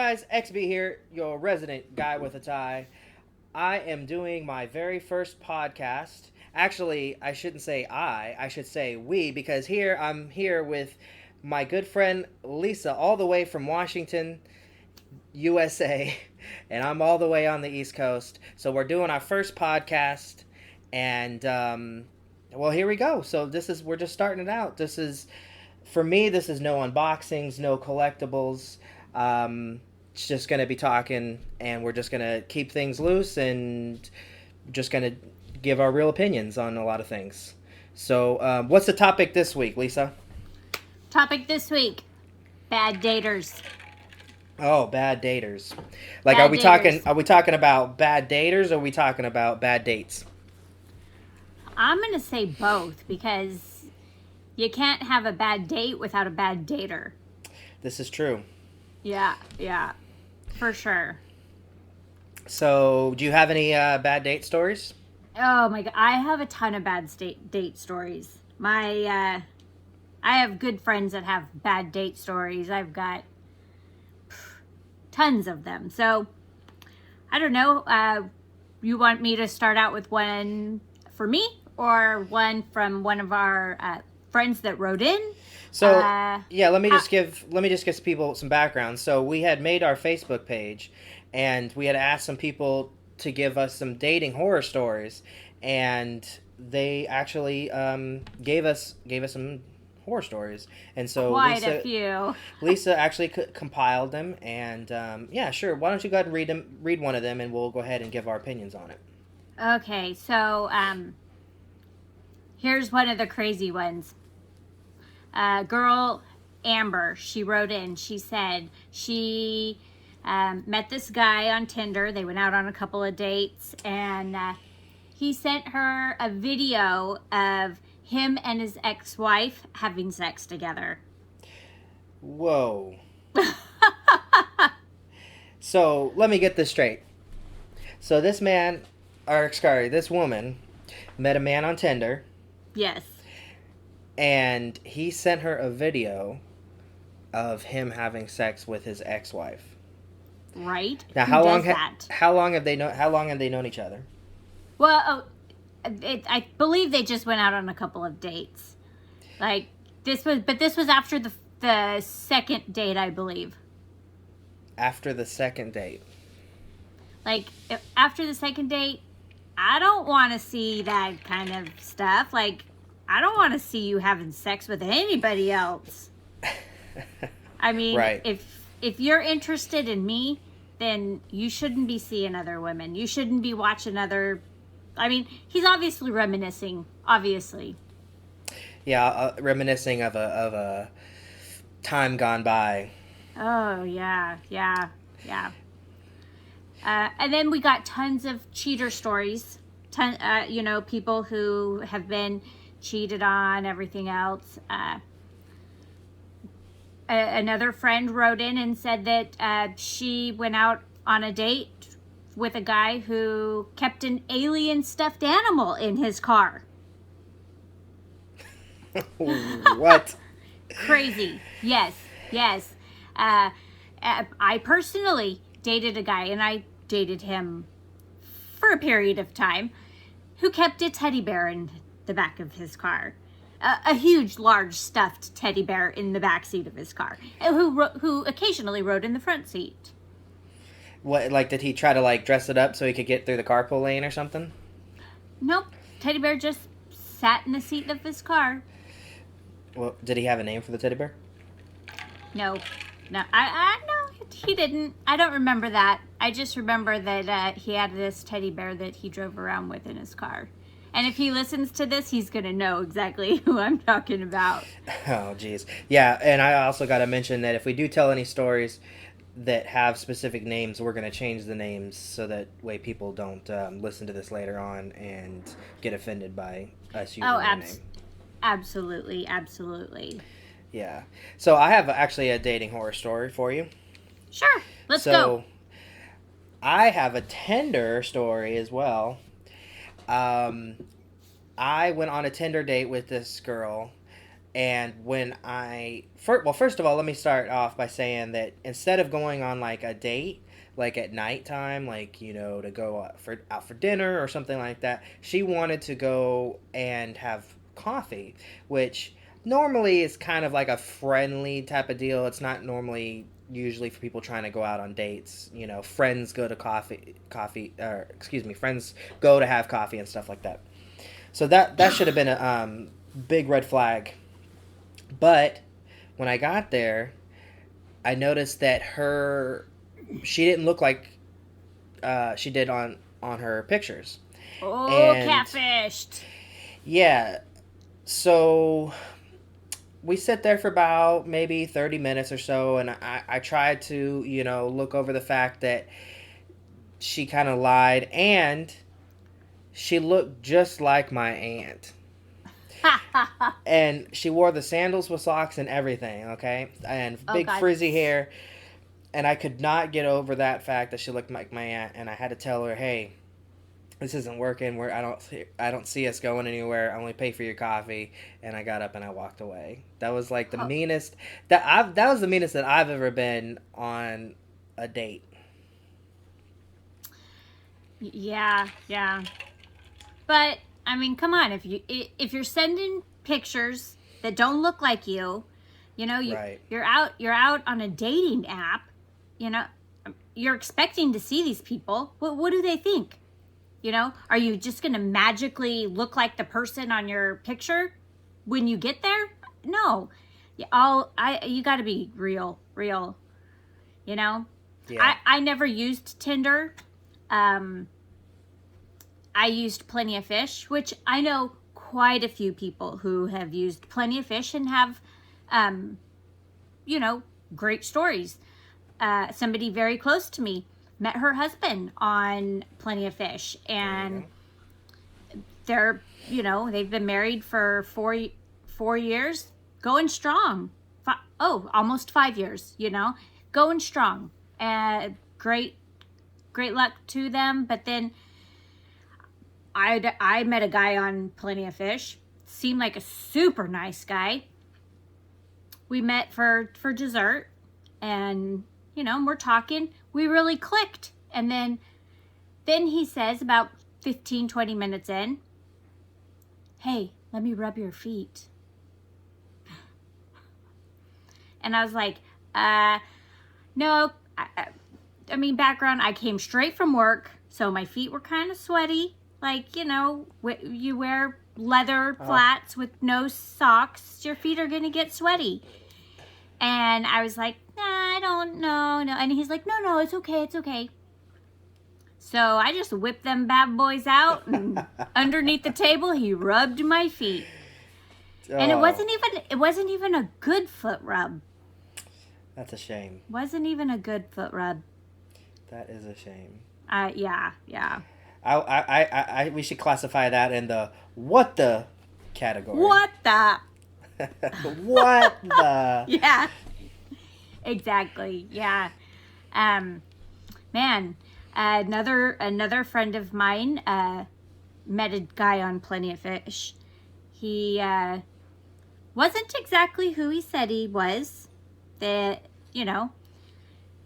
guys, XB here, your resident guy with a tie. I am doing my very first podcast. Actually, I shouldn't say I should say we, because I'm here with my good friend Lisa, all the way from Washington, USA, and I'm all the way on the East Coast. So we're doing our first podcast, and well, here we go. So we're just starting it out. For me, this is no unboxings, no collectibles. It's just going to be talking, and we're just going to keep things loose and just going to give our real opinions on a lot of things. So, what's the topic this week, Lisa? Topic this week: bad daters. Oh, bad daters. Like, Bad are we daters. talking about bad daters, or are we talking about bad dates? I'm gonna say both because you can't have a bad date without a bad dater. This is true. Yeah, for sure. So, do you have any bad date stories? Oh my god, I have a ton of bad date stories. I have good friends that have bad date stories. I've got tons of them. So I don't know. You want me to start out with one for me or one from one of our friends that wrote in? So yeah, let me just give people some background. So we had made our Facebook page, and we had asked some people to give us some dating horror stories, and they actually gave us some horror stories. And so quite a few. Lisa actually compiled them, and yeah, sure. Why don't you go ahead and read one of them, and we'll go ahead and give our opinions on it. Okay, so here's one of the crazy ones. Girl Amber, she wrote in. She said she met this guy on Tinder. They went out on a couple of dates, and he sent her a video of him and his ex-wife having sex together. Whoa. So let me get this straight. So this woman met a man on Tinder. Yes. And he sent her a video of him having sex with his ex-wife. Right. Now, how long have they known each other? Well, I believe they just went out on a couple of dates. This was after the second date, I believe. After the second date. After the second date, I don't want to see that kind of stuff. I don't want to see you having sex with anybody else. I mean, right. if you're interested in me, then you shouldn't be seeing other women. You shouldn't be watching other. I mean, he's obviously reminiscing. Obviously. Yeah, reminiscing of a time gone by. Oh yeah. And then we got tons of cheater stories. People who have been cheated on, everything else. Another friend wrote in and said that she went out on a date with a guy who kept an alien stuffed animal in his car. What? Crazy. Yes. I personally dated a guy, and I dated him for a period of time, who kept a teddy bear in the back of his car. A huge, large, stuffed teddy bear in the back seat of his car, who occasionally rode in the front seat. What, did he try to, dress it up so he could get through the carpool lane or something? Nope. Teddy bear just sat in the seat of his car. Well, did he have a name for the teddy bear? No, no, he didn't. I don't remember that. I just remember that he had this teddy bear that he drove around with in his car. And if he listens to this, he's going to know exactly who I'm talking about. Oh, geez. Yeah, and I also got to mention that if we do tell any stories that have specific names, we're going to change the names so that way people don't listen to this later on and get offended by us using their name. Absolutely. Yeah. So I have actually a dating horror story for you. Sure. Let's go. I have a Tinder story as well. I went on a Tinder date with this girl And when first of all, let me start off by saying that instead of going on like a date, like at nighttime, like to go out for dinner or something like that, she wanted to go and have coffee, which normally is kind of like a friendly type of deal. It's not normally usually for people trying to go out on dates. Friends go to or excuse me, friends go to have coffee and stuff like that. So that should have been a big red flag. But when I got there, I noticed that she didn't look like she did on her pictures. Oh, And catfished. yeah, so we sit there for about maybe 30 minutes or so, and I tried to look over the fact that she kind of lied, and she looked just like my aunt. And she wore the sandals with socks and everything, okay? And Oh big God. frizzy hair. And I could not get over that fact that she looked like my aunt. And I had to tell her, hey, this isn't working. I don't see us going anywhere. I only pay for your coffee. And I got up and I walked away. That was like the Oh, meanest that was the meanest that I've ever been on a date. yeah, yeah. But I mean, come on. If you're sending pictures that don't look like you, Right. you're out on a dating app. You know, you're expecting to see these people. What do they think? Are you just gonna magically look like the person on your picture when you get there? No. You got to be real. You know. Yeah. I never used Tinder. Um, I used Plenty of Fish, which I know quite a few people who have used Plenty of Fish and have, um, great stories. Somebody very close to me met her husband on Plenty of Fish, There you and go. they've been married for 4 years, going strong. Almost 5 years. Going strong. Great, great luck to them. But then I met a guy on Plenty of Fish. Seemed like a super nice guy. We met for dessert, and we're talking. We really clicked, and then he says about 15-20 minutes in, "Hey, let me rub your feet." And I was like, no. I mean, background, I came straight from work, so my feet were kind of sweaty. Like, you wear leather flats with no socks, your feet are going to get sweaty. And I was like, nah, I don't know. No. And he's like, no, it's okay. So I just whipped them bad boys out, and underneath the table, he rubbed my feet. And it Oh, wasn't even a good foot rub. that's a shame. Wasn't even a good foot rub. That is a shame. Yeah. We should classify that in the what the category. What the? What the? Yeah, exactly. Yeah. Man, another friend of mine met a guy on Plenty of Fish. He wasn't exactly who he said he was. That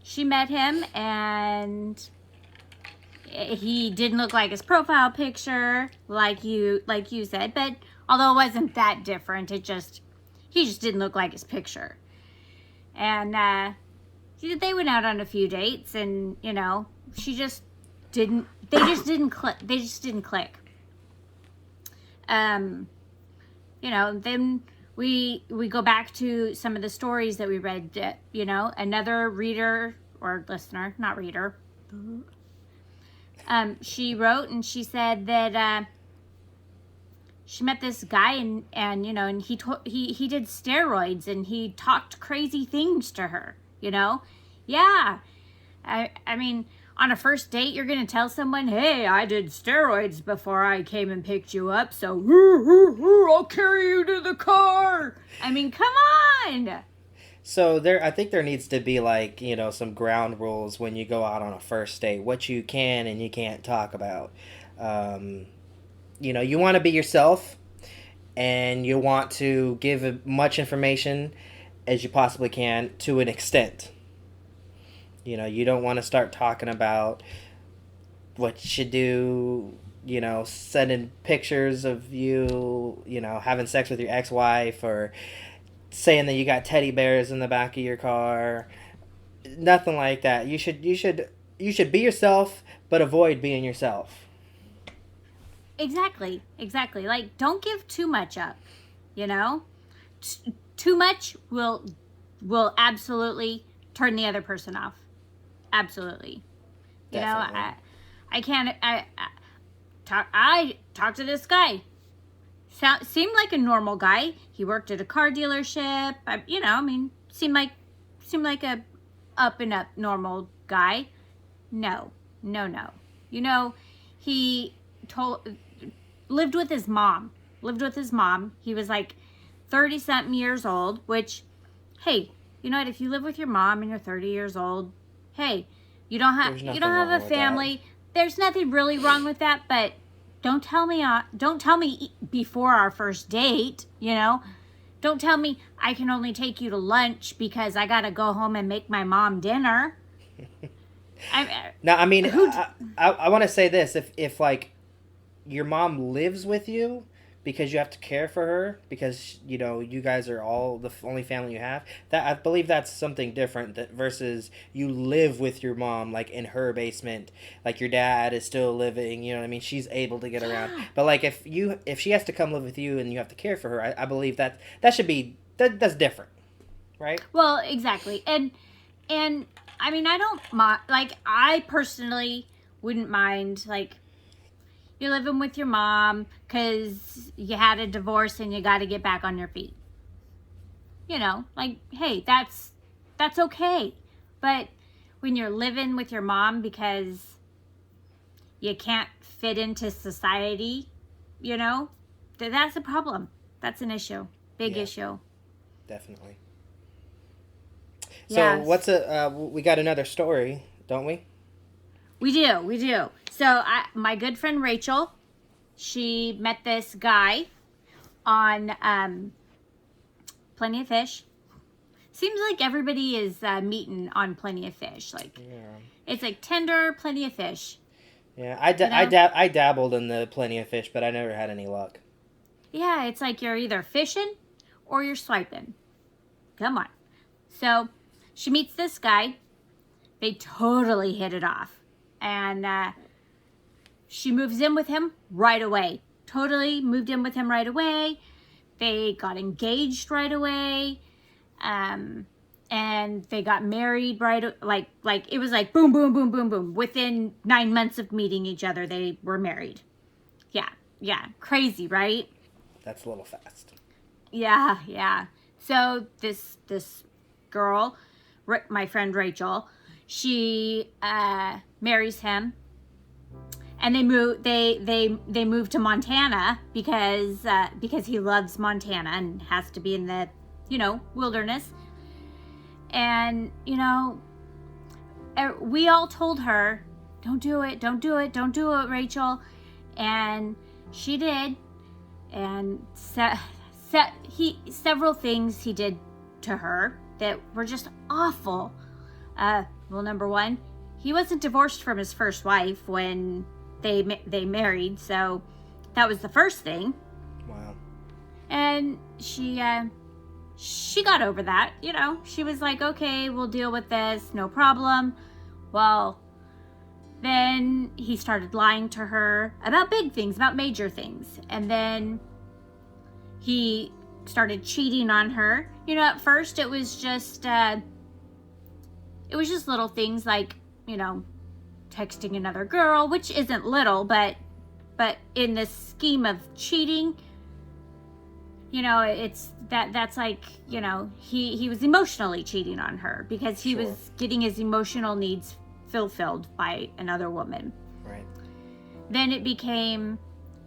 she met him, and he didn't look like his profile picture, like you said. But although it wasn't that different, he just didn't look like his picture. And they went out on a few dates, and she just didn't. They just didn't click. Then we go back to some of the stories that we read. Another reader or listener, not reader. She wrote, and she said that she met this guy, and he did steroids, and he talked crazy things to her. Yeah. I mean, on a first date, you're gonna tell someone, "Hey, I did steroids before I came and picked you up, so I'll carry you to the car." I mean, come on. So I think there needs to be like some ground rules when you go out on a first date, what you can and you can't talk about. You want to be yourself, and you want to give as much information as you possibly can to an extent. You know, you don't want to start talking about what you should do, you know, sending pictures of you, you know, having sex with your ex-wife, or saying that you got teddy bears in the back of your car. Nothing like that. You should be yourself, but avoid being yourself. Exactly. Like, don't give too much up, you know? Too much will absolutely turn the other person off. Absolutely. You Definitely. know, I can't I talked to this guy. Seemed like a normal guy. He worked at a car dealership. Seemed like a up and up normal guy. No. You know, he told lived with his mom. He was like 30 something years old, which, hey, you know what? If you live with your mom and you're 30 years old, hey, you don't have a family. There's nothing really wrong with that, but don't tell me before our first date, you know? Don't tell me I can only take you to lunch because I got to go home and make my mom dinner. Now, I mean, I want to say this: if like your mom lives with you because you have to care for her because you know you guys are all the only family you have, that I believe that's something different that versus you live with your mom like in her basement, like your dad is still living, you know what I mean, she's able to get around. But like if she has to come live with you and you have to care for her, I believe that should be that's different, right? Well, exactly. And I mean, I don't mind, like, I personally wouldn't mind, like, you're living with your mom because you had a divorce and you got to get back on your feet. You know, like, hey, that's okay. But when you're living with your mom because you can't fit into society, you know, that's a problem. That's an issue. Big issue. Definitely. So Yes. we got another story, don't we? We do. So my good friend Rachel, she met this guy on Plenty of Fish. Seems like everybody is meeting on Plenty of Fish. Like, Yeah. it's like Tinder, Plenty of Fish. Yeah, You know? I dabbled in the Plenty of Fish, but I never had any luck. Yeah, it's like you're either fishing or you're swiping. Come on. So she meets this guy. They totally hit it off. And she moves in with him right away. Totally moved in with him right away. They got engaged right away. And they got married like it was like boom, boom, boom, boom, boom. Within 9 months of meeting each other, they were married. Yeah. Crazy, right? That's a little fast. Yeah. So this girl, my friend Rachel, she marries him, and they move to Montana because he loves Montana and has to be in the wilderness. And we all told her, don't do it, Rachel, and she did. And several things he did to her that were just awful. Well, number one, he wasn't divorced from his first wife when they married, so that was the first thing. Wow. And she got over that. She was like, okay, we'll deal with this, no problem. Well, then he started lying to her about big things, about major things. And then he started cheating on her. At first it was just little things like, texting another girl, which isn't little, but in the scheme of cheating, it's that's like, he was emotionally cheating on her because he was getting his emotional needs fulfilled by another woman. Right. Then it became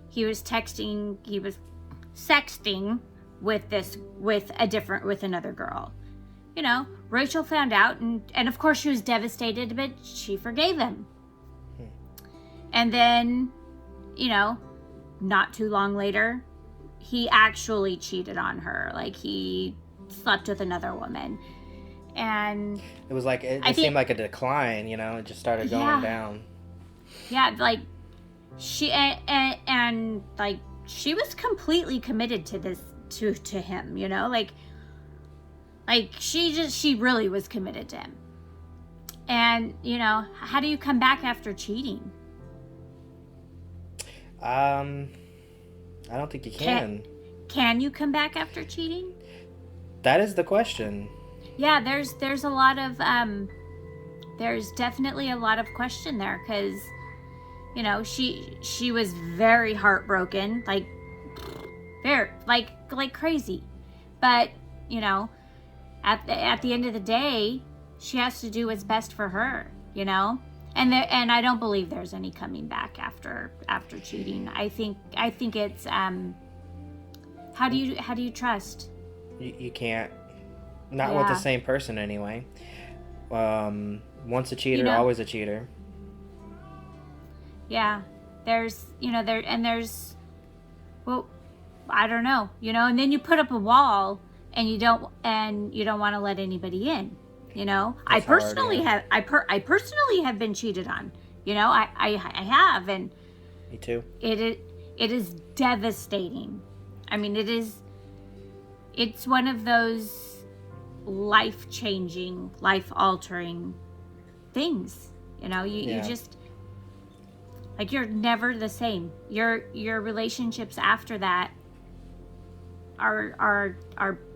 he was sexting with another girl. Rachel found out, and of course she was devastated, but she forgave him. And then, not too long later, he actually cheated on her. Like, he slept with another woman. And It was like, it I just seemed think, like a decline, you know, it just started going yeah, down. yeah, like, and like, she was completely committed to this, to him, you know, like she really was committed to him. And, you know, how do you come back after cheating? I don't think you Can can. can you come back after cheating? That is the question. Yeah, there's a lot of there's definitely a lot of question there, because, you know, she was very heartbroken, like, very, like crazy. But, you know, at the end of the day, she has to do what's best for her, you know. And I don't believe there's any coming back after cheating. I think it's how do you trust? You can't. Not with the Yeah, same person, anyway. Once a you cheater, know. always a cheater. Yeah, there's, you know, there's, well, I don't know, you know. And then you put up a wall, and you don't want to let anybody in, you know. I It's hard, personally yeah. have I personally have been cheated on, you know. I have. And Me too. it is devastating. I mean, it's one of those life changing, life altering things, you know. You Yeah. just, like, you're never the same. Your relationships after that are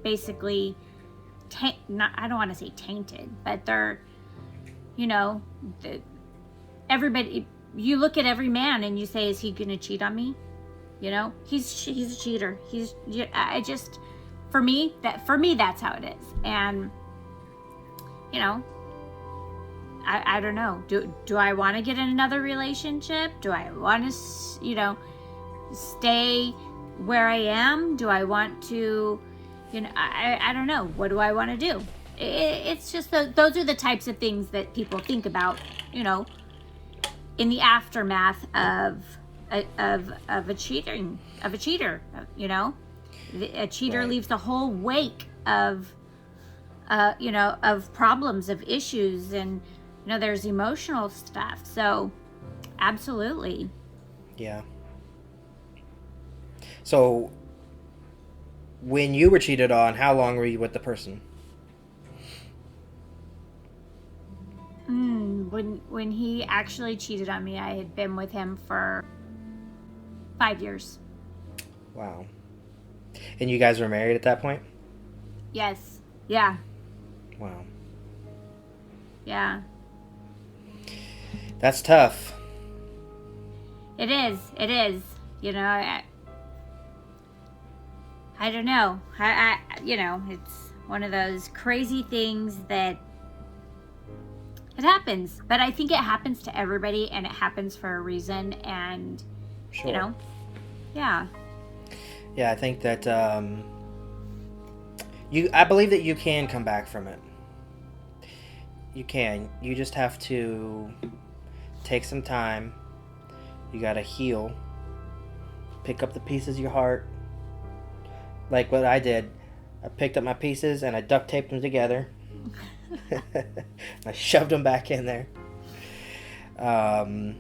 basically not, I don't want to say tainted, but they're, you know, everybody, you look at every man and you say, is he going to cheat on me? You know, he's a cheater. I just, for me that's how it is. And, you know, I don't know. Do I want to get in another relationship? Do I want to, you know, stay where I am? Do I want to, you know, I don't know. What do I want to do? It's just those are the types of things that people think about, you know, in the aftermath of a cheater. You know, a cheater Right. leaves a whole wake of, you know, of problems, of issues, and, you know, there's emotional stuff. So, absolutely. Yeah. So, when you were cheated on, how long were you with the person? When he actually cheated on me, I had been with him for 5 years. Wow. And you guys were married at that point? Yes. Yeah. Wow. Yeah. That's tough. It is. It is. You know, I don't know. You know, it's one of those crazy things that it happens. But I think it happens to everybody, and it happens for a reason. And, you Sure. know, yeah. Yeah, I think that I believe that you can come back from it. You can. You just have to take some time. You gotta heal. Pick up the pieces of your heart. Like what I did. I picked up my pieces and I duct taped them together. I shoved them back in there. Um,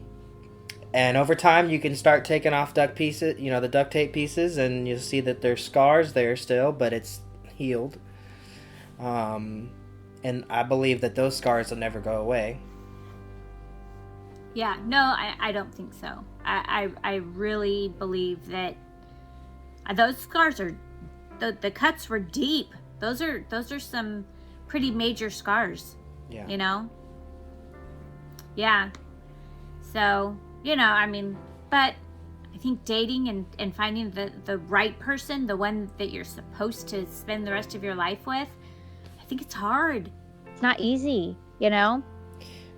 and over time, you can start taking off duct pieces, you know, the duct tape pieces, and you'll see that there's scars there still, but it's healed. Um, and I believe that those scars will never go away. Yeah. No, I don't think so. I really believe that those scars are, the cuts were deep. Those are some pretty major scars, Yeah. you know? Yeah. So, you know, I mean, but I think dating and finding the right person, the one that you're supposed to spend the rest of your life with, I think it's hard. It's not easy, you know?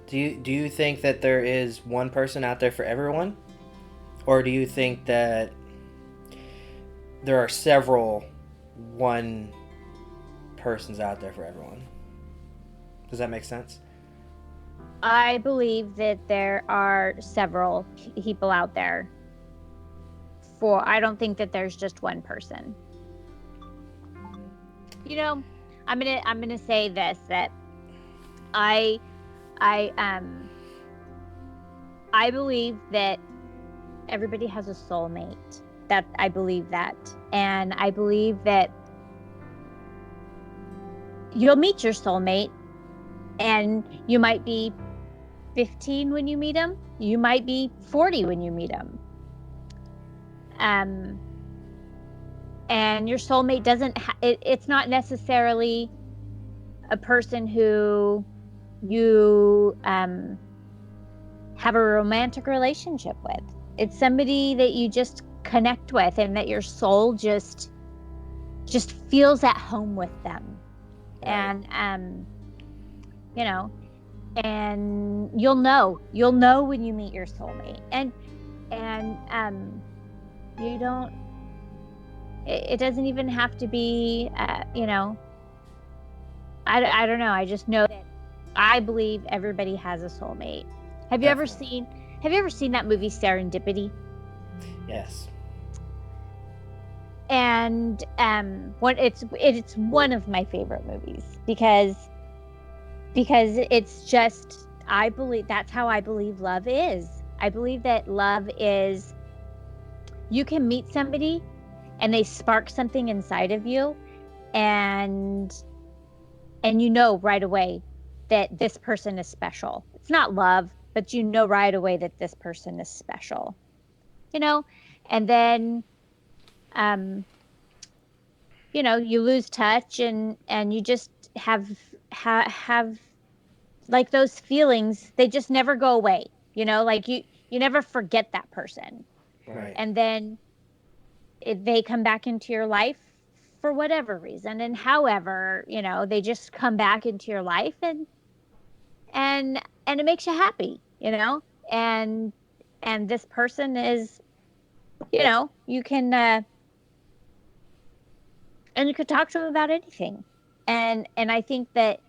Do you think that there is one person out there for everyone? Or do you think that there are several one persons out there for everyone? Does that make sense? I believe that there are several people out there I don't think that there's just one person. You know, I'm gonna say this, that I I um I believe that everybody has a soulmate. That I believe that. And I believe that you'll meet your soulmate, and you might be 15 when you meet him. You might be 40 when you meet him. Um and your soulmate doesn't it's not necessarily a person who you have a romantic relationship with. It's somebody that you just connect with, and that your soul just feels at home with them. Right. And you know, and you'll know when you meet your soulmate. And you don't it doesn't even have to be I don't know. I just know that I believe everybody has a soulmate. Have you ever Definitely. seen have you ever seen that movie Serendipity? Yes. And it's one of my favorite movies, because it's just, I believe that's how I believe love is. I believe that love is, you can meet somebody and they spark something inside of you, and you know right away that this person is special. It's not love, but you know right away that this person is special. You know, and then um you lose touch, and you just have like those feelings, they just never go away. Like you never forget that person. Right. And then they come back into your life for whatever reason, and however, they just come back into your life, and it makes you happy. And this person is, you can and you could talk to them about anything. And I think that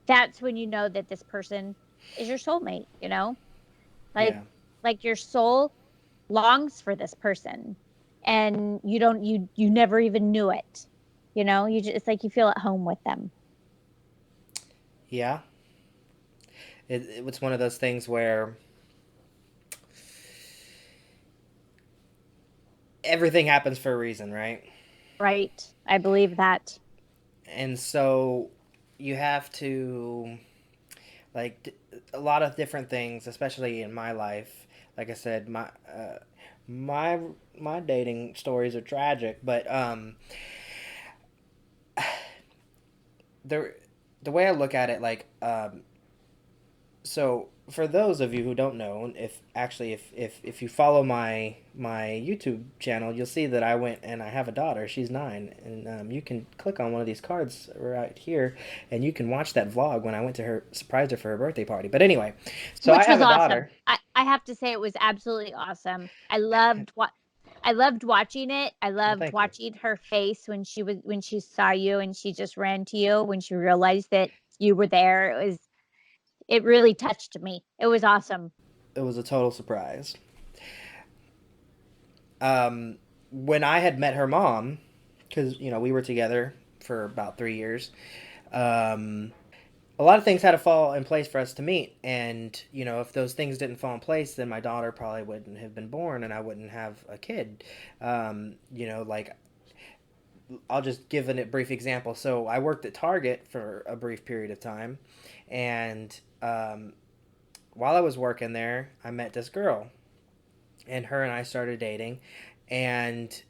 that's when you know that this person is your soulmate. like Yeah. like your soul longs for this person, and you never even knew it. You just, it's like you feel at home with them. Yeah. It's one of those things where everything happens for a reason, right? Right, I believe that. And so you have to, like, a lot of different things, especially in my life. Like I said, my my dating stories are tragic, but the the way I look at it, like, so for those of you who don't know, if you follow my YouTube channel, you'll see that I went and I have a daughter. She's 9, and you can click on one of these cards right here, and you can watch that vlog when I went to her, surprised her for her birthday party. But anyway, so I Which have was a awesome. daughter. I have to say, it was absolutely awesome. I loved watching it. I Well, loved thank you. watching her face when she saw you and she just ran to you when she realized that you were there. It really touched me. It was awesome. It was a total surprise. Um, when I had met her mom, because we were together for about 3 years. Um, a lot of things had to fall in place for us to meet, and if those things didn't fall in place, then my daughter probably wouldn't have been born, and I wouldn't have a kid. Like, I'll just give a brief example. So I worked at Target for a brief period of time, and while I was working there, I met this girl, and her and I started dating, and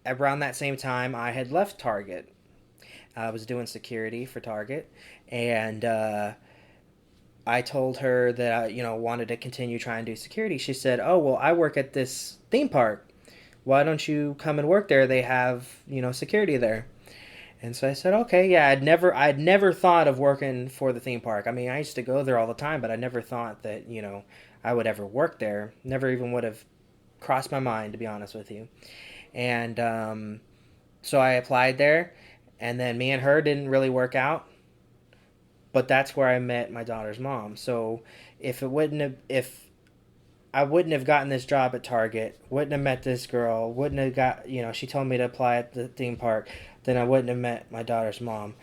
around that same time, I had left Target. I was doing security for Target, and I told her that I, wanted to continue trying to do security. She said, "Oh, well, I work at this theme park. Why don't you come and work there? They have, security there." And so I said, "Okay, yeah." I'd never thought of working for the theme park. I mean, I used to go there all the time, but I never thought that, I would ever work there. Never even would have crossed my mind, to be honest with you. And so I applied there, and then me and her didn't really work out. But that's where I met my daughter's mom. So if it wouldn't have, if I wouldn't have gotten this job at Target, wouldn't have met this girl, wouldn't have got, she told me to apply at the theme park, then I wouldn't have met my daughter's mom.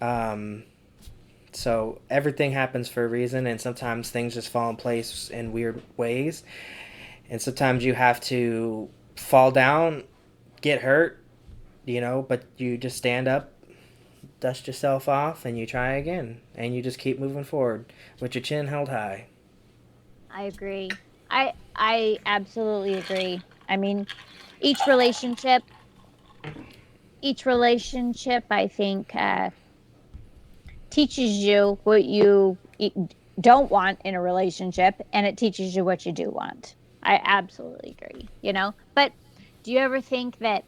Um, so everything happens for a reason, and sometimes things just fall in place in weird ways. And sometimes you have to fall down, get hurt, but you just stand up, dust yourself off, and you try again. And you just keep moving forward with your chin held high. I agree. I absolutely agree. I mean, each relationship, each relationship, I think, teaches you what you don't want in a relationship, and it teaches you what you do want. I absolutely agree. But do you ever think that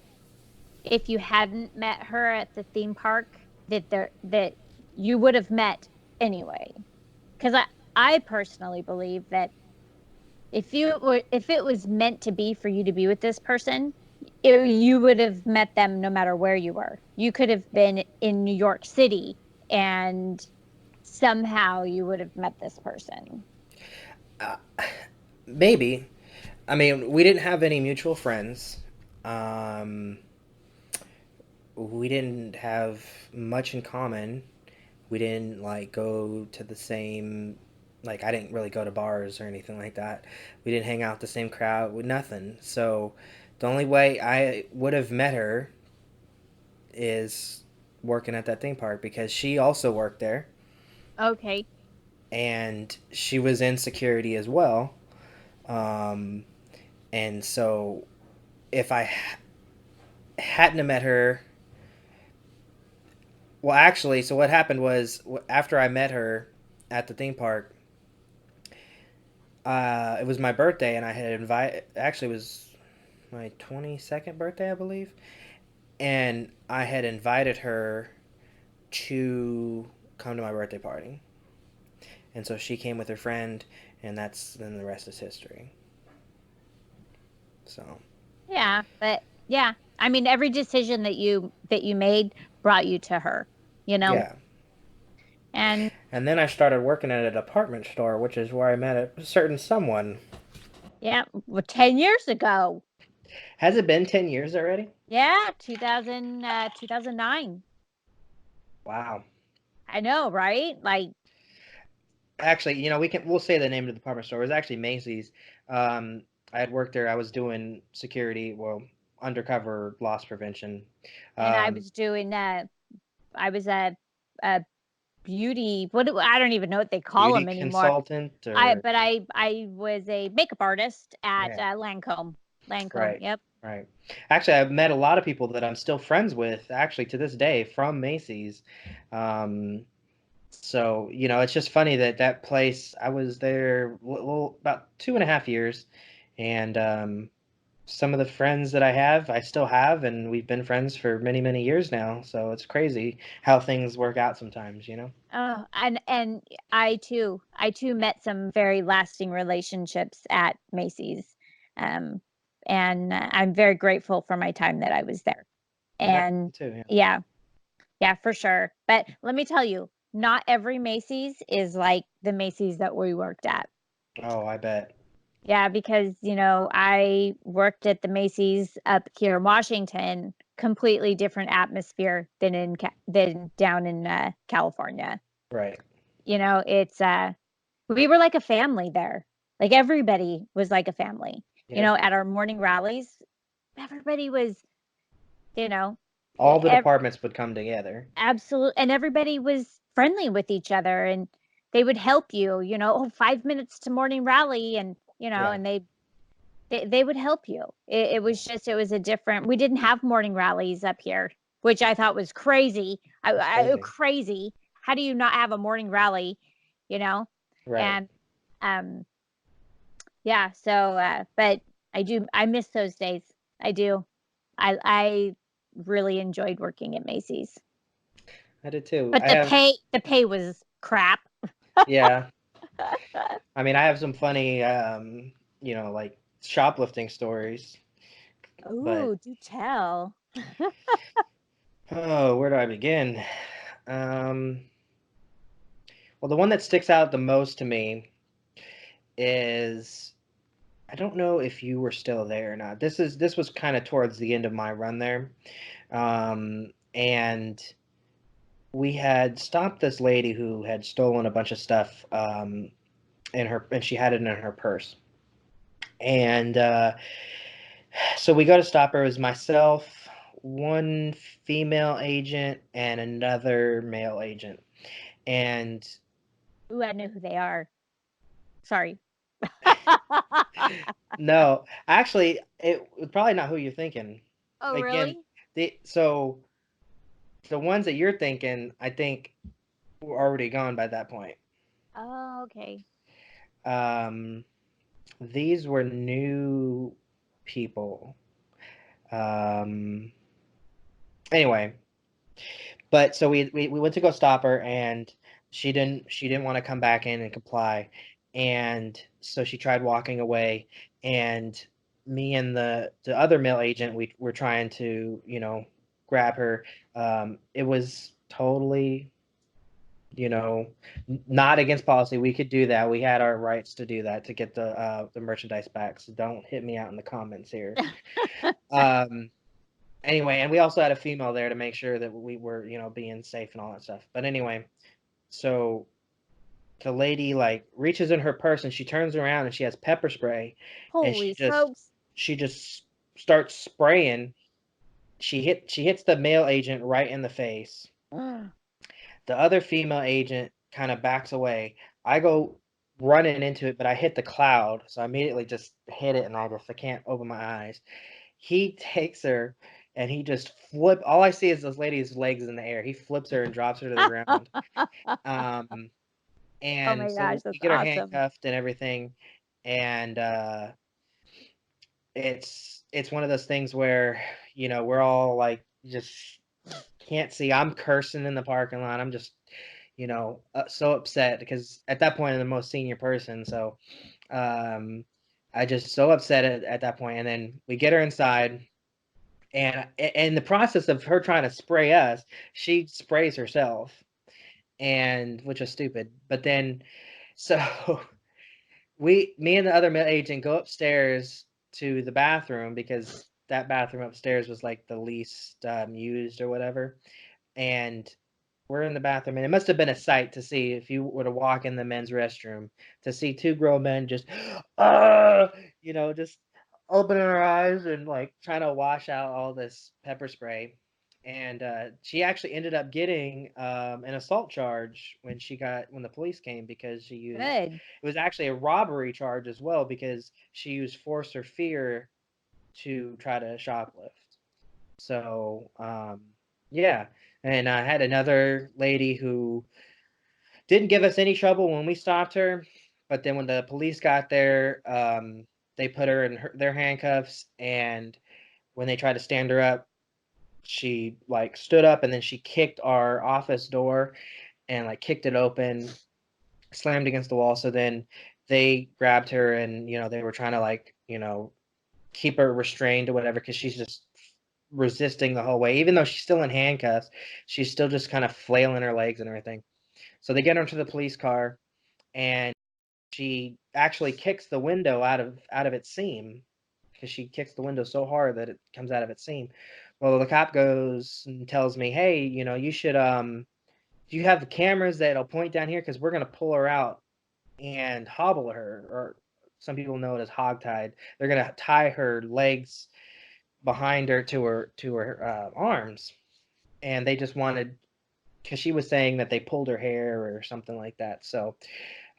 if you hadn't met her at the theme park, that you would have met anyway? Because I personally believe that if it was meant to be for you to be with this person, you would have met them no matter where you were. You could have been in New York City, and somehow you would have met this person. Uh, Maybe. I mean, we didn't have any mutual friends. Um, we didn't have much in common. We didn't like go to the same, like I didn't really go to bars or anything like that. We didn't hang out with the same crowd with nothing. So the only way I would have met her is working at that theme park because she also worked there Okay. and she was in security as well. Um, and so if I hadn't have met her, well, actually, so what happened was after I met her at the theme park, it was my birthday, and I had invited. Actually, it was my 22nd birthday, I believe, and I had invited her to come to my birthday party, and so she came with her friend, and that's then the rest is history. So Yeah, but yeah, I mean, every decision that you made brought you to her, you know? yeah, And and then I started working at a department store, which is where I met a certain someone. yeah, well, 10 years ago. Has it been 10 years already? Yeah, 2009. Wow. I know, right? Like, Actually, we'll say the name of the department store. It was actually Macy's. Um, I had worked there. I was doing security, well, undercover loss prevention. and Um, I was a beauty, I don't even know what they call Beauty them anymore. consultant, or I was a makeup artist at yeah, Lancome. Lancome, right, yep. right. Actually, I've met a lot of people that I'm still friends with, actually to this day, from Macy's. Um, so it's just funny that that place. I was there well, about 2.5 years, and some of the friends that I have, I still have, and we've been friends for many, many years now. So it's crazy how things work out sometimes. Oh, and I too met some very lasting relationships at Macy's. Um, and I'm very grateful for my time that I was there. Yeah, And me too. Yeah. yeah, yeah, for sure. But let me tell you, not every Macy's is like the Macy's that we worked at. Oh, I bet. Yeah, because, I worked at the Macy's up here in Washington, completely different atmosphere than down in California. Right. It's we were like a family there. Like everybody was like a family. Yeah. At our morning rallies, everybody was, you know, All the ev- departments would come together. absolute, and everybody was friendly with each other, and they would help you. Oh, 5 minutes to morning rally, and Yeah. and they would help you. It was a different. We didn't have morning rallies up here, which I thought was crazy. That's crazy. Crazy. How do you not have a morning rally? You know, Right. and um, yeah. So, but I miss those days. I do. I really enjoyed working at Macy's, I did too. but the pay was crap. Yeah. I mean, I have some funny, like shoplifting stories, but Ooh, do tell. oh, where do I begin? Um, well, the one that sticks out the most to me is I don't know if you were still there or not. This was kind of towards the end of my run there. And we had stopped this lady who had stolen a bunch of stuff in her, and she had it in her purse. And so we go to stop her. It was myself, one female agent, and another male agent. And Ooh, I know who they are. Sorry. no, actually, it was probably not who you're thinking. Oh, Again, really? so the ones that you're thinking, I think, were already gone by that point. Oh, okay. Um, these were new people. Um, anyway, but so we went to go stop her, and she didn't want to come back in and comply, and so she tried walking away, and me and the other male agent, we were trying to, grab her. It was totally, not against policy. We could do that. We had our rights to do that, to get the merchandise back. So don't hit me out in the comments here. Um, anyway, and we also had a female there to make sure that we were, being safe and all that stuff. But anyway, so the lady like reaches in her purse and she turns around and she has pepper spray, and Holy smokes. she just starts spraying. She hits the male agent right in the face. The other female agent kind of backs away. I go running into it, but I hit the cloud, so I immediately just hit it, and I can't open my eyes. He takes her and he just flip. All I see is this lady's legs in the air. He flips her and drops her to the ground. Um, Oh and my gosh, so we that's get her awesome. handcuffed and everything, and it's one of those things where we're all like just can't see. I'm cursing in the parking lot. I'm just so upset because at that point I'm the most senior person. So um, I just so upset at that point. And then we get her inside, and in the process of her trying to spray us, she sprays herself, and which is stupid. But then, so me and the other male agent go upstairs to the bathroom because that bathroom upstairs was like the least used or whatever. And we're in the bathroom, and it must have been a sight to see if you were to walk in the men's restroom to see two grown men just, uh, just opening our eyes and like trying to wash out all this pepper spray. And she actually ended up getting an assault charge when the police came, because she used Good. it was actually a robbery charge as well, because she used force or fear to try to shoplift. So, yeah. And I had another lady who didn't give us any trouble when we stopped her, but then when the police got there, they put her in their handcuffs, and when they tried to stand her up, she like stood up, and then she kicked our office door and like kicked it open, slammed against the wall. So then they grabbed her, and they were trying to like keep her restrained or whatever, because she's just resisting the whole way. Even though she's still in handcuffs, she's still just kind of flailing her legs and everything. So they get her into the police car, and she actually kicks the window out of its seam, because she kicks the window so hard that it comes out of its seam. Well, the cop goes and tells me, "Hey, you should do you have the cameras that'll point down here, because we're gonna pull her out and hobble her, or some people know it as hogtied. They're gonna tie her legs behind her to her arms." And they just wanted, because she was saying that they pulled her hair or something like that. So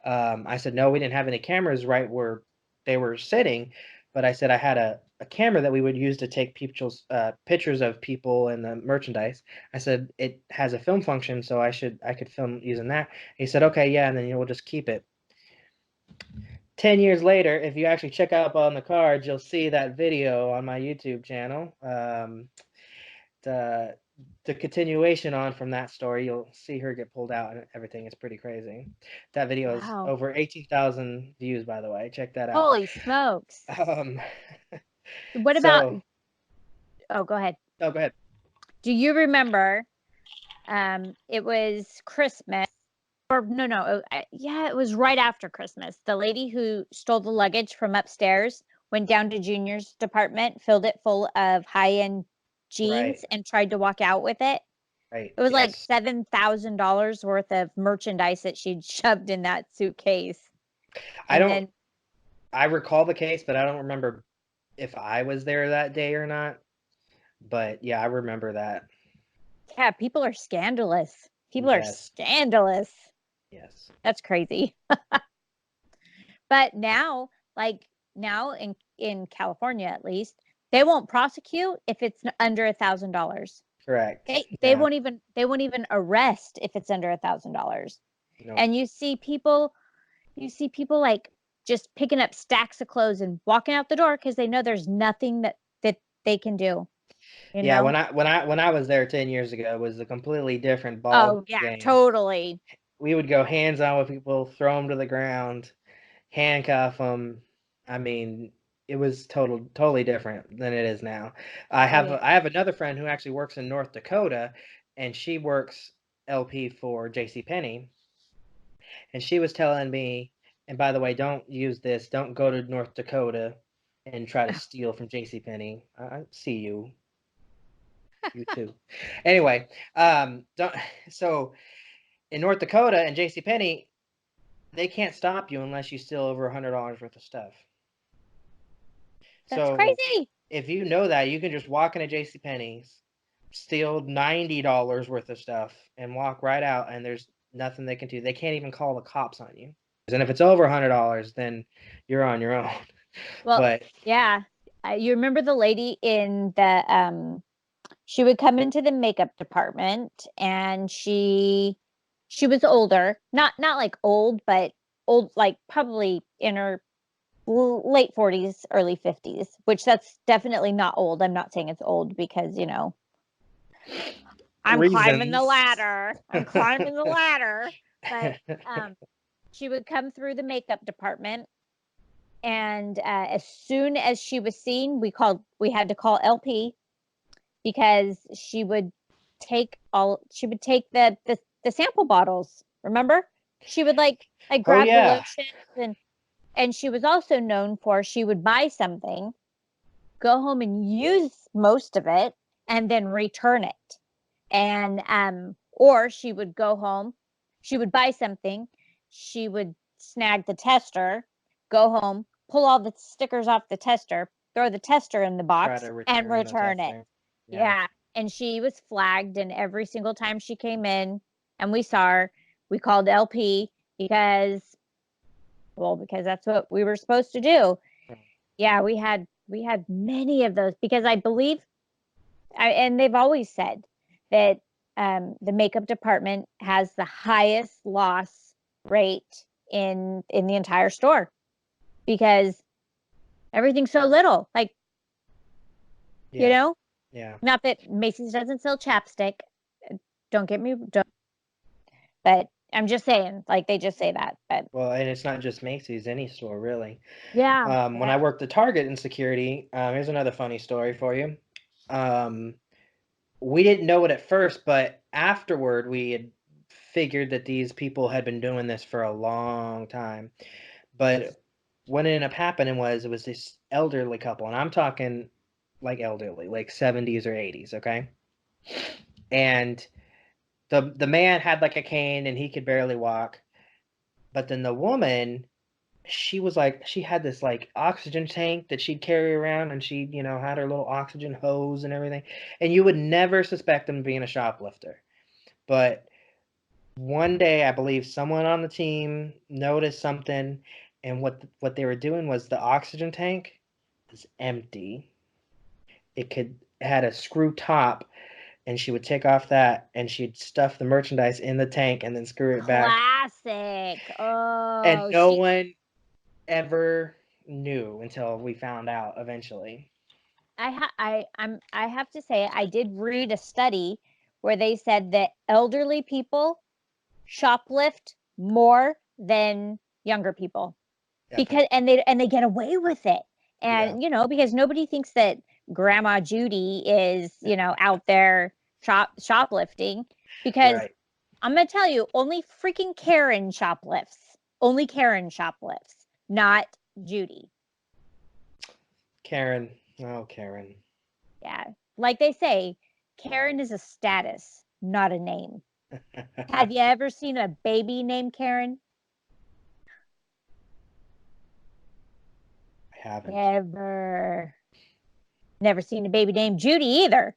I said, no, we didn't have any cameras right where they were sitting, but I said I had a camera that we would use to take people's pictures of people and the merchandise. I said it has a film function, so I could film using that. He said, okay, yeah, and then we'll just keep it. 10 years later, if you actually check out on the cards, you'll see that video on my YouTube channel. The the continuation on from that story, you'll see her get pulled out and everything. Is pretty crazy. That video is Wow. over 18,000 views, by the way. Check that out. Holy smokes. Um, What about, so, oh, go ahead. oh, go ahead. Do you remember it was Christmas, or no, yeah, it was right after Christmas. The lady who stole the luggage from upstairs, went down to Junior's department, filled it full of high-end Right. jeans, and tried to walk out with it. Right. It was like Yes. $7,000 worth of merchandise that she'd shoved in that suitcase. I And don't then, I recall the case, but I don't remember if I was there that day or not. But yeah, I remember that. yeah, people are scandalous. People are Yes. scandalous. Yes. That's crazy. But now, like now in California at least, they won't prosecute if it's under $1,000. Correct. They Yeah. won't even arrest if it's under $1,000. No. And you see people like just picking up stacks of clothes and walking out the door because they know there's nothing that they can do, you Yeah, know? when I was there 10 years ago, it was a completely different ball Oh yeah, game. totally. We would go hands on with people, throw them to the ground, handcuff them. I mean, it was totally different than it is now. Oh yeah. I have another friend who actually works in North Dakota, and she works LP for J.C. Penney, and she was telling me, and by the way, don't use this. Don't go to North Dakota and try to steal from J.C. Penney. I see you, you too. Anyway, don't. So in North Dakota and J.C. Penney, they can't stop you unless you steal over $100 worth of stuff. That's So crazy. if you know that, you can just walk into J.C. Penney's, steal $90 worth of stuff, and walk right out, and there's nothing they can do. They can't even call the cops on you. And if it's over $100, then you're on your own. Well, But yeah. You remember the lady in the she would come into the makeup department and she was older, not like old, but old, like probably in her late 40s, early 50s, which that's definitely not old. I'm not saying it's old because, I'm climbing the reasons. ladder. I'm climbing the ladder. But she would come through the makeup department, and as soon as she was seen, we had to call LP because she would take the sample bottles. Remember? She would like Oh grab the yeah. lotions, and she was also known for she would buy something, go home and use most of it, and then return it. And or she would go home, she would buy something, she would snag the tester, go home, pull all the stickers off the tester, throw the tester in the Try box, to and return the return it. tester. Yeah. Yeah. And she was flagged, and every single time she came in and we saw her, we called LP because, well, because that's what we were supposed to do. Yeah, we had many of those because I believe, and they've always said that the makeup department has the highest loss rate in the entire store because everything's so little. Like, you Yeah. know, Yeah. not that Macy's doesn't sell chapstick. Don't get me, don't, but I'm just saying, like they just say that. But Well, and it's not just Macy's, any store really. yeah, When yeah, I worked at Target in security, here's another funny story for you. Um, we didn't know it at first, but afterward, we had figured that these people had been doing this for a long time. But what ended up happening was it was this elderly couple, and I'm talking like elderly, like 70s or 80s, okay? And the man had like a cane and he could barely walk, but then the woman, she was like she had this like oxygen tank that she'd carry around, and she had her little oxygen hose and everything, and you would never suspect them being a shoplifter. But one day I believe someone on the team noticed something, and what they were doing was the oxygen tank was empty. It had a screw top, and she would take off that and she'd stuff the merchandise in the tank and then screw it back, classic. and Oh, no she one ever knew until we found out eventually. I have to say I did read a study where they said that elderly people shoplift more than younger people because Definitely. and they get away with it. Yeah. And because nobody thinks that Grandma Judy is, out there shoplifting because Right. I'm going to tell you, only freaking Karen shoplifts. Only Karen shoplifts, not Judy. Karen. Oh, Karen. Yeah. Like they say, Karen is a status, not a name. Have you ever seen a baby named Karen? I haven't. Never. Never seen a baby named Judy either.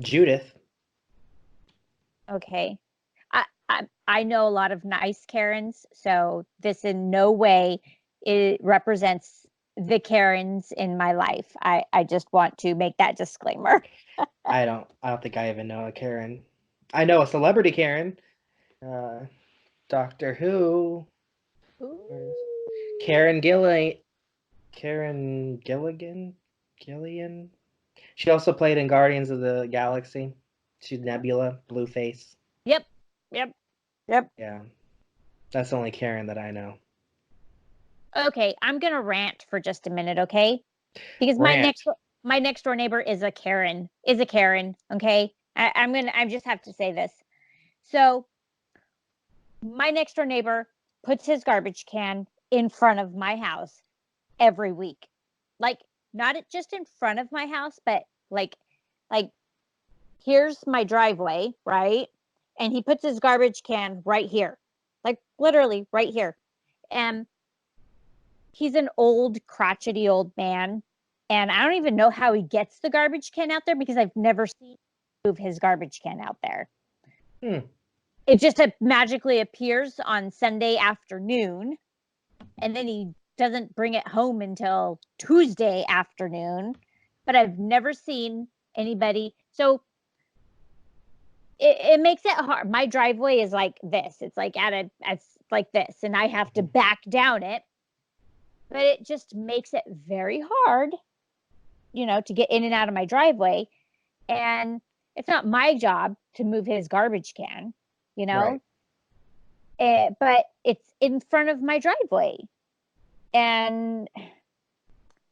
Judith. Okay. I know a lot of nice Karens, so this in no way it represents the Karens in my life. I just want to make that disclaimer. I don't think I even know a Karen. I know a celebrity Karen. Uh, Doctor Who. Where's Karen Gillian? Karen Gilligan? Gillian? She also played in Guardians of the Galaxy. She's Nebula, blue face. Yep. Yep. Yep. Yeah, that's the only Karen that I know. Okay, I'm gonna rant for just a minute, okay? Because Rant. my next door neighbor is a Karen. Is a Karen, okay? I just have to say this. So my next door neighbor puts his garbage can in front of my house every week. Like not just in front of my house, but like here's my driveway, right? And he puts his garbage can right here. Like literally right here. And he's an old crotchety old man, and I don't even know how he gets the garbage can out there because I've never seen him move his garbage can out there. Hmm. It just magically appears on Sunday afternoon, and then he doesn't bring it home until Tuesday afternoon. But I've never seen anybody. So it makes it hard. My driveway is like this. It's like it's like this, and I have to back down it. But it just makes it very hard, to get in and out of my driveway. And it's not my job to move his garbage can, you Right. know, but it's in front of my driveway. And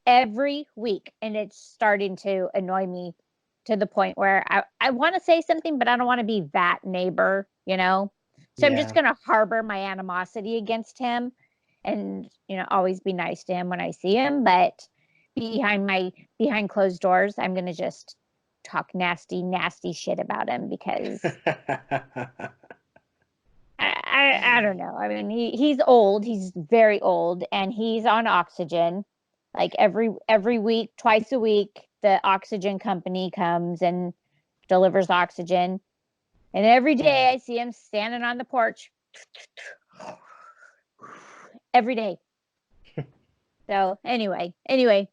every week, and it's starting to annoy me to the point where I want to say something, but I don't want to be that neighbor, So I'm just Yeah. going to harbor my animosity against him and, always be nice to him when I see him. But behind closed doors, I'm going to just talk nasty, nasty shit about him because I don't know. I mean, he's old. He's very old, and he's on oxygen. Like every week, twice a week, the oxygen company comes and delivers oxygen. And every day I see him standing on the porch every day. So anyway,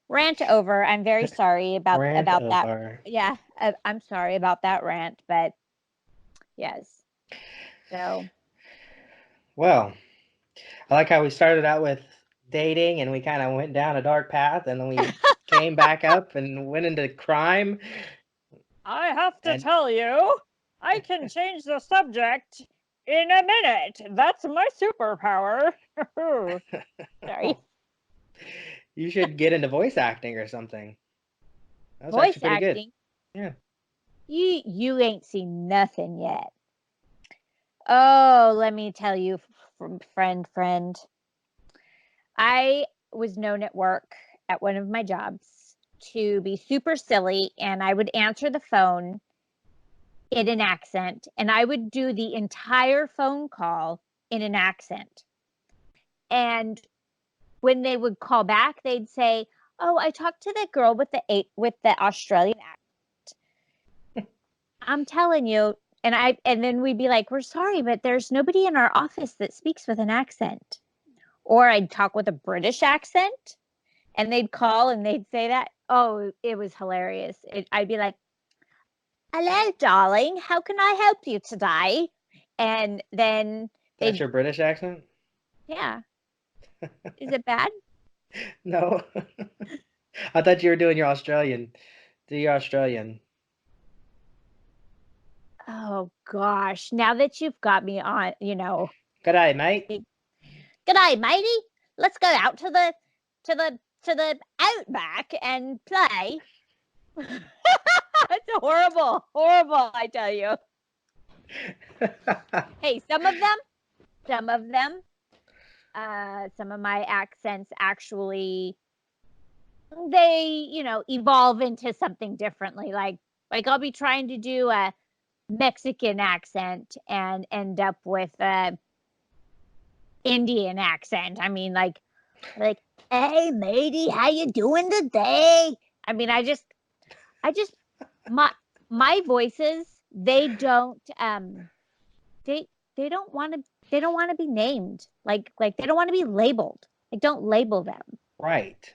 rant over. I'm very sorry Rant about that. over. Yeah, I'm sorry about that rant, but yes. So Well, I like how we started out with dating and we kind of went down a dark path and then we came back up and went into crime. I have to And tell you, I can change the subject in a minute. That's my superpower. Sorry. you should get into voice acting or something. That was actually Voice pretty good. acting. Yeah. You ain't seen nothing yet. Oh, let me tell you, friend. I was known at work at one of my jobs to be super silly, and I would answer the phone in an accent, and I would do the entire phone call in an accent. And when they would call back, they'd say, "Oh, I talked to the girl with the Australian accent." I'm telling you, and then we'd be like, "We're sorry, but there's nobody in our office that speaks with an accent." Or I'd talk with a British accent, and they'd call and they'd say that. Oh, it was hilarious. I'd be like, "Hello, darling. How can I help you today?" And then That's they'd, your British accent? yeah. Is it bad? No. I thought you were doing your Australian. Do your Australian. Oh gosh. Now that you've got me on, Good day, mate. G'day, matey. Let's go out to the outback and play. It's horrible, horrible, I tell you. Hey, some of them, some of my accents actually they, evolve into something differently. Like I'll be trying to do a Mexican accent and end up with a Indian accent. I mean, like, hey matey, how you doing today? I mean, I just my my voices, they they don't want to be named. Like they don't want to be labeled. Like, don't label them. Right.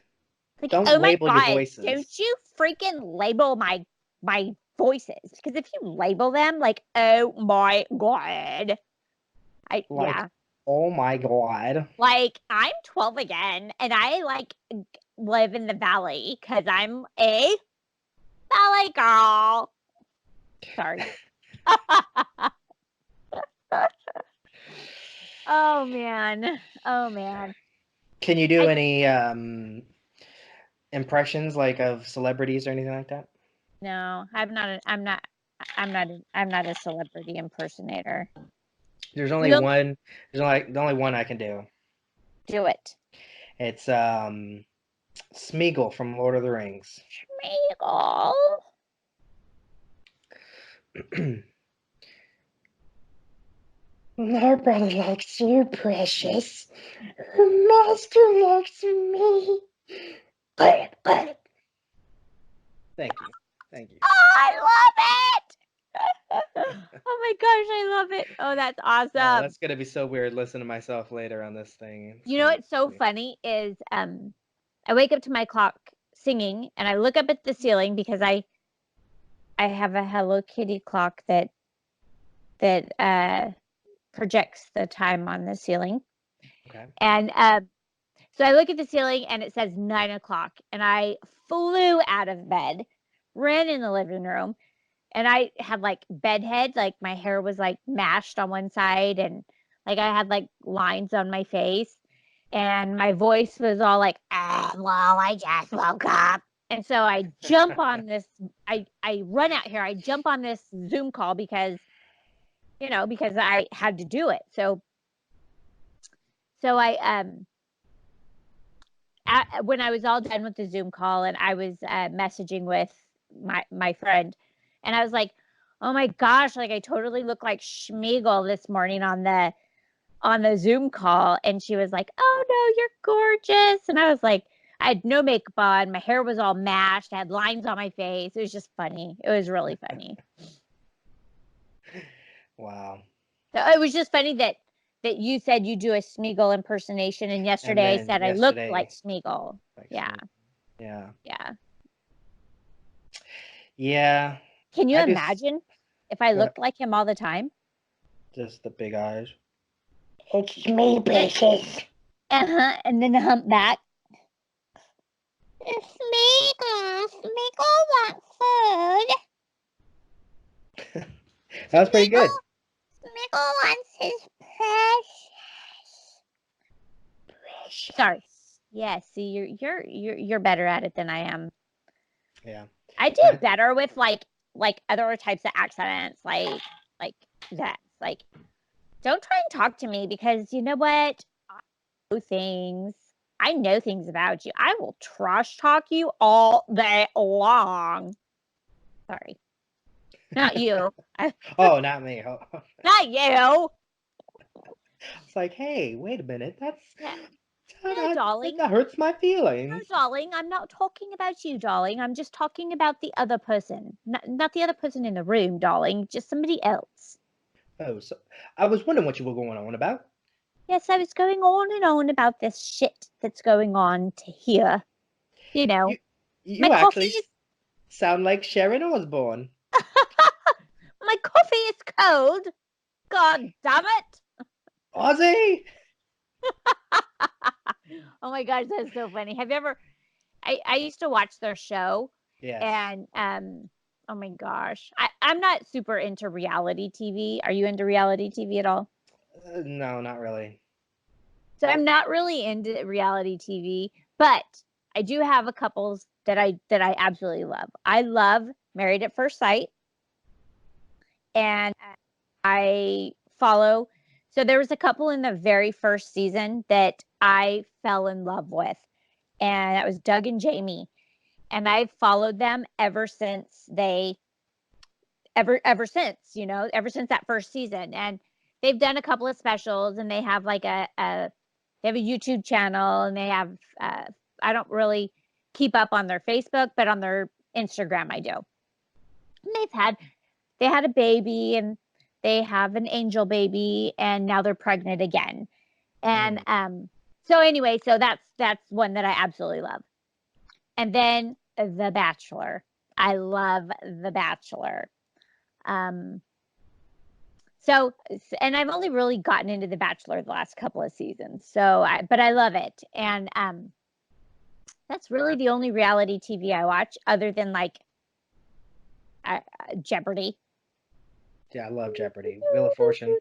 Like, Don't oh my label your god, voices. don't you freaking label my voices, because if you label them, like, oh my god, Like, yeah, oh my God. like, I'm 12 again, and I live in the valley because I'm a valley girl. Sorry. Oh man, oh man. Can you do I any impressions like of celebrities or anything like that? No, I'm not a celebrity impersonator. There's only You one. There's only the only one I can do. do it. It's Smeagol from Lord of the Rings. Schmeagol. My brother likes you, precious. Her master likes me. Thank you. Thank you. I love it. Oh my gosh, I love it. Oh, that's Oh, awesome. that's gonna be so weird listening to myself later on this thing. It's You know gonna be what's so funny. funny is I wake up to my clock singing, and I look up at the ceiling because I have a Hello Kitty clock that projects the time on the ceiling. Okay. And so I look at the ceiling and it says 9 o'clock, and I flew out of bed, ran in the living room, and I had like bedhead, like my hair was like mashed on one side, and like I had like lines on my face, and my voice was all like, well, I just woke up. And so I jump on this, I run out here, I jump on this Zoom call because I had to do it. So when I was all done with the Zoom call, and I was messaging with my friend, and I was like, "Oh my gosh! Like, I totally look like Schmeagol this morning on the Zoom call." And she was like, "Oh no, you're gorgeous!" And I was like, I had no makeup on, my hair was all mashed, I had lines on my face. It was just funny. It was really funny. Wow. So it was just funny that you said you do a Smeagol impersonation, and And yesterday I then said I looked like yesterday, Smeagol. like Yeah, Smeagol. Yeah. yeah. Yeah. Can you I just imagine if I what looked like him all the time? just the big eyes. It's me, precious. And then a humpback. It's Smeagol. Smeagol wants food. That was pretty good. Smeagol wants his precious. Sorry. Yeah, see, you're better at it than I am. Yeah. I do I better with like other types of accents, like that. Like, don't try and talk to me, because you know what? I know things. I know things about you. I will trash talk you all day long. Sorry, not you. oh, not me. Oh. Not you. It's like, hey, wait a minute. Yeah, no, That, darling. that hurts my No, feelings. darling. I'm not talking about you, darling. I'm just talking about the other person. Not the other person in the room, darling. Just somebody else. Oh, so I was wondering what you were going on about. Yes, I was going on and on about this shit that's going on to here. You know, You my you coffee actually is sound like Sharon Osbourne. my coffee is cold. God damn it. Ozzy. Oh my gosh, that's so funny. Have you ever I used to watch their show, Yes. and oh my gosh. I'm not super into reality TV. Are you into reality TV at all? No, not really. So I'm not really into reality TV, but I do have a couples that I absolutely love. I love Married at First Sight, and I follow. So there was a couple in the very first season that I fell in love with, and that was Doug and Jamie. And I've followed them ever since ever since, ever since that first season. And they've done a couple of specials, and they have like they have a YouTube channel, and they have I don't really keep up on their Facebook, but on their Instagram I do. And they had a baby, and they have an angel baby, and now they're pregnant again. And so anyway, so that's one that I absolutely love. And then The Bachelor. I love The Bachelor. So, and I've only really gotten into The Bachelor the last couple of seasons. But I love it. And that's really the only reality TV I watch, other than like Jeopardy. Yeah, I love Jeopardy. Wheel of Fortune.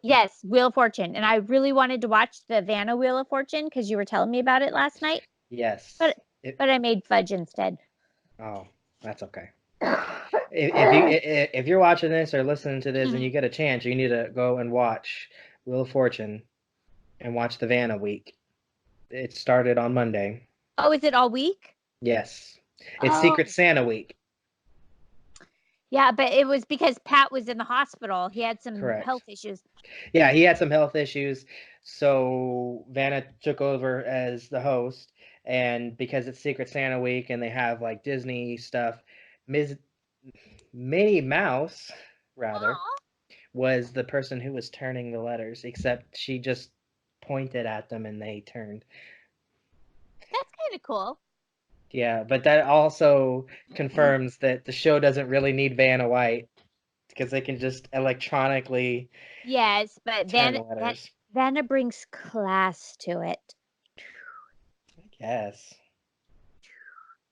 Yes, Wheel of Fortune. And I really wanted to watch the Vanna Wheel of Fortune because you were telling me about it last night. Yes. But I made fudge instead. Oh, that's okay. If you're watching this or listening to this and you get a chance, you need to go and watch Wheel of Fortune and watch the Vanna week. It started on Monday. Oh, is it all week? Yes. It's Secret Santa week. Yeah, but it was because Pat was in the hospital. He had some health issues. Yeah, he had some health issues. So Vanna took over as the host. And because it's Secret Santa week and they have like Disney stuff, Minnie Mouse, rather, was the person who was turning the letters, except she just pointed at them and they turned. That's kind of cool. Yeah, but that also confirms that the show doesn't really need Vanna White because they can just electronically. Yes, but Vanna brings class to it. I guess.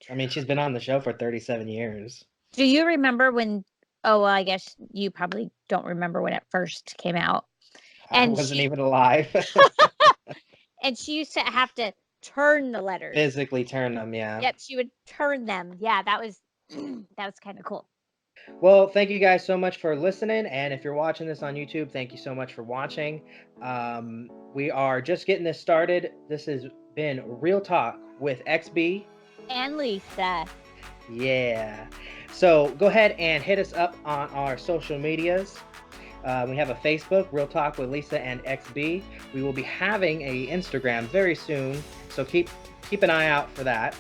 I mean, she's been on the show for 37 years. Do you remember when? Oh, well, I guess you probably don't remember when it first came out. And I wasn't even alive. And she used to have to turn the letters. Physically turn them, yeah. Yep, she would turn them. Yeah, that was kind of cool. Well, thank you guys so much for listening. And if you're watching this on YouTube, thank you so much for watching. We are just getting this started. This has been Real Talk with XB and Lisa. Yeah. So go ahead and hit us up on our social medias. We have a Facebook, Real Talk with Lisa and XB. We will be having a Instagram very soon, so keep an eye out for that.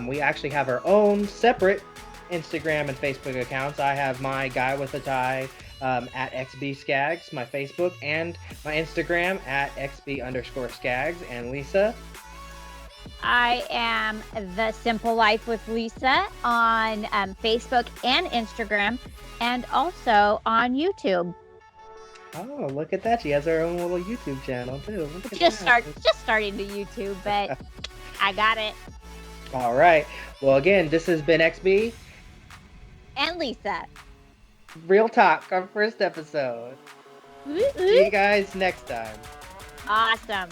We actually have our own separate Instagram and Facebook accounts. I have my guy with a tie at XB Skaggs, my Facebook, and my Instagram at XB_Skaggs. And Lisa? I am The Simple Life with Lisa on Facebook and Instagram, and also on YouTube. Oh, look at that. She has her own little YouTube channel, too. Just starting to YouTube, but I got it. All right. Well, again, this has been XB. And Lisa. Real Talk, our first episode. See you guys next time. Awesome.